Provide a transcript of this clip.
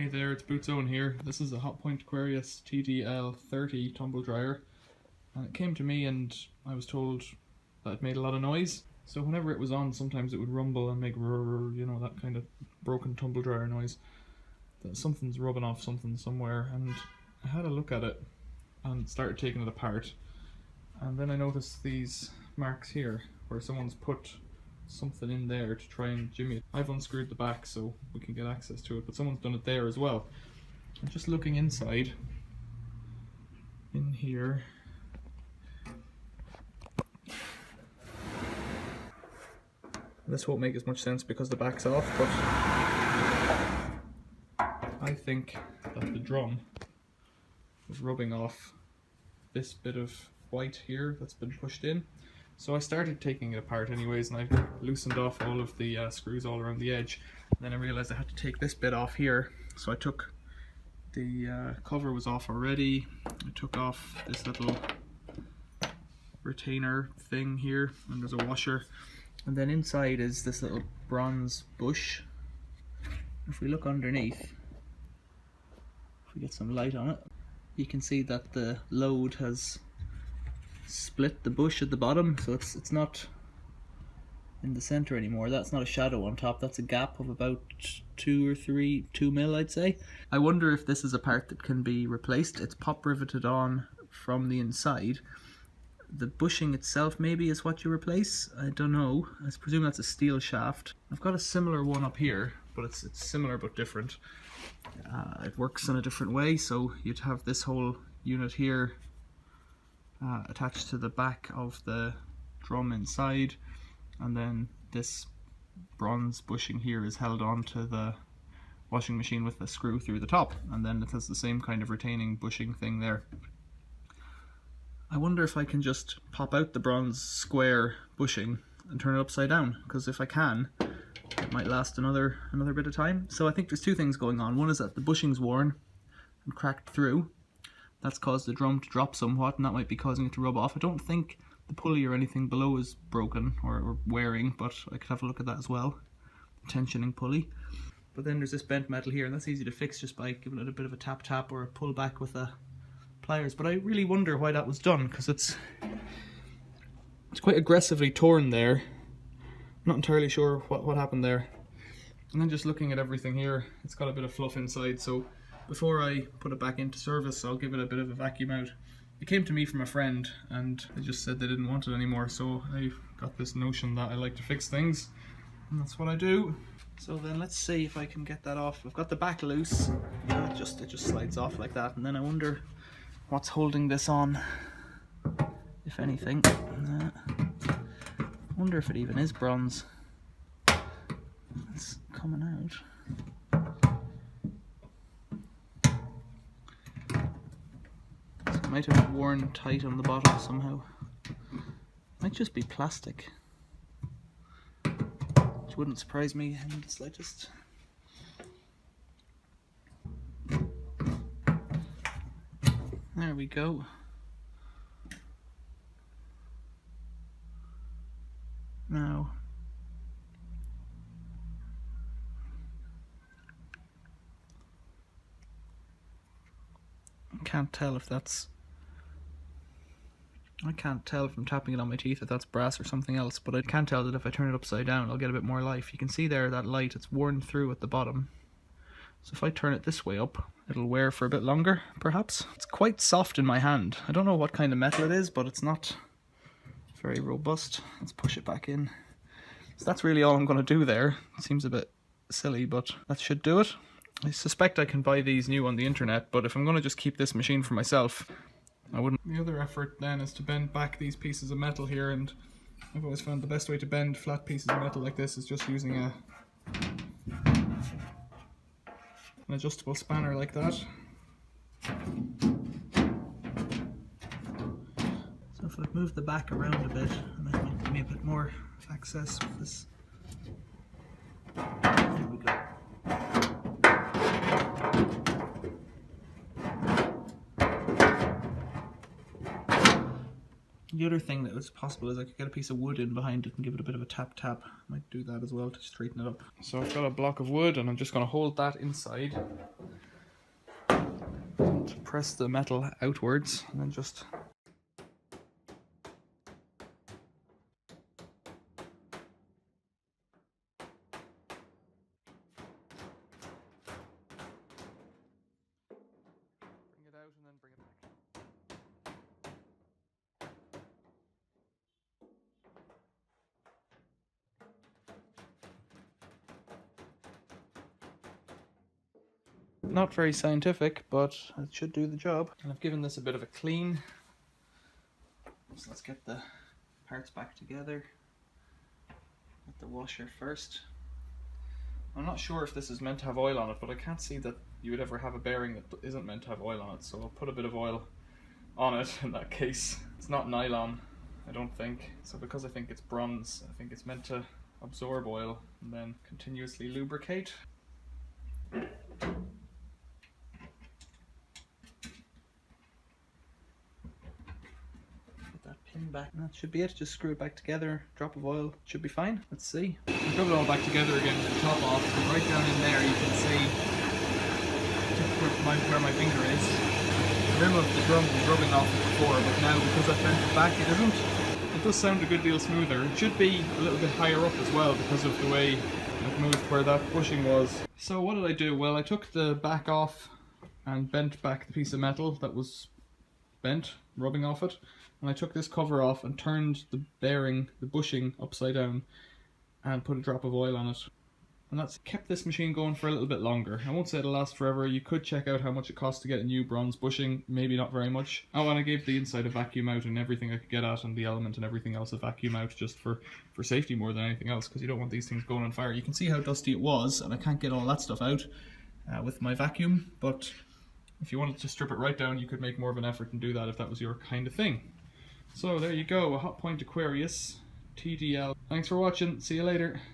Hey there, it's Bootzone here. This is a Hotpoint Aquarius TDL30 tumble dryer, and it came to me and I was told that it made a lot of noise. So whenever it was on, sometimes it would rumble and make rrr, you know, that kind of broken tumble dryer noise. That something's rubbing off something somewhere, and I had a look at it and started taking it apart. And then I noticed these marks here where someone's put something in there to try and jimmy it. I've unscrewed the back so we can get access to it, but someone's done it there as well. And just looking inside, in here, this won't make as much sense because the back's off, but I think that the drum is rubbing off this bit of white here that's been pushed in. So I started taking it apart anyways, and I loosened off all of the screws all around the edge. And then I realized I had to take this bit off here. So I took the cover was off already. I took off this little retainer thing here, and there's a washer. And then inside is this little bronze bush. If we look underneath, if we get some light on it, you can see that the load has split the bush at the bottom, so it's not in the center anymore. That's not a shadow on top, that's a gap of about 2 mil, I'd say. I wonder if this is a part that can be replaced. It's pop riveted on from the inside. The bushing itself maybe is what you replace, I don't know. I presume that's a steel shaft. I've got a similar one up here, but it's similar but different. It works in a different way, so you'd have this whole unit here attached to the back of the drum inside, and then this bronze bushing here is held on to the washing machine with a screw through the top, and then it has the same kind of retaining bushing thing there. I wonder if I can just pop out the bronze square bushing and turn it upside down, because if I can, it might last another bit of time. So I think there's two things going on. One is that the bushing's worn and cracked through. That's caused the drum to drop somewhat, and that might be causing it to rub off. I don't think the pulley or anything below is broken or wearing, but I could have a look at that as well. The tensioning pulley. But then there's this bent metal here, and that's easy to fix just by giving it a bit of a tap or a pull back with a pliers. But I really wonder why that was done, because it's quite aggressively torn there. I'm not entirely sure what happened there. And then just looking at everything here, it's got a bit of fluff inside, so before I put it back into service, I'll give it a bit of a vacuum out. It came to me from a friend, and they just said they didn't want it anymore, so I got this notion that I like to fix things, and that's what I do. So then let's see if I can get that off. I've got the back loose, and it just slides off like that, and then I wonder what's holding this on, if anything. I wonder if it even is bronze. It's coming out. Might have worn tight on the bottom somehow. Might just be plastic, which wouldn't surprise me in the slightest. There we go. Now, I can't tell if that's, I can't tell from tapping it on my teeth if that's brass or something else, but I can tell that if I turn it upside down I'll get a bit more life. You can see there that light, it's worn through at the bottom. So if I turn it this way up, it'll wear for a bit longer, perhaps. It's quite soft in my hand. I don't know what kind of metal it is, but it's not very robust. Let's push it back in. So that's really all I'm going to do there. It seems a bit silly, but that should do it. I suspect I can buy these new on the internet, but if I'm going to just keep this machine for myself, I wouldn't. The other effort then is to bend back these pieces of metal here, and I've always found the best way to bend flat pieces of metal like this is just using an adjustable spanner like that. So if I move the back around a bit, and that might give me a bit more access with this. There we go. The other thing that was possible is I could get a piece of wood in behind it and give it a bit of a tap. Might do that as well to straighten it up. So I've got a block of wood and I'm just going to hold that inside And press the metal outwards and then just bring it out and then bring it back. Not very scientific, but it should do the job. And I've given this a bit of a clean. So let's get the parts back together. Get the washer first. I'm not sure if this is meant to have oil on it, but I can't see that you would ever have a bearing that isn't meant to have oil on it, so I'll put a bit of oil on it in that case. It's not nylon, I don't think, so because I think it's bronze, I think it's meant to absorb oil and then continuously lubricate. Back, and that should be it. Just screw it back together, drop of oil, should be fine. Let's see. Rub it all back together again with the top off, and right down in there you can see where my finger is. The rim of the drum was rubbing off it before, but now because I've bent it back it isn't. It does sound a good deal smoother. It should be a little bit higher up as well because of the way I've moved where that bushing was. So what did I do? Well, I took the back off and bent back the piece of metal that was bent, rubbing off it. And I took this cover off and turned the bearing, the bushing, upside down and put a drop of oil on it. And that's kept this machine going for a little bit longer. I won't say it'll last forever. You could check out how much it costs to get a new bronze bushing, maybe not very much. Oh, and I gave the inside a vacuum out and everything I could get at, and the element and everything else a vacuum out, just for safety more than anything else, because you don't want these things going on fire. You can see how dusty it was, and I can't get all that stuff out with my vacuum, but if you wanted to strip it right down, you could make more of an effort and do that if that was your kind of thing. So there you go, a Hotpoint Aquarius TDL. Thanks for watching, see you later.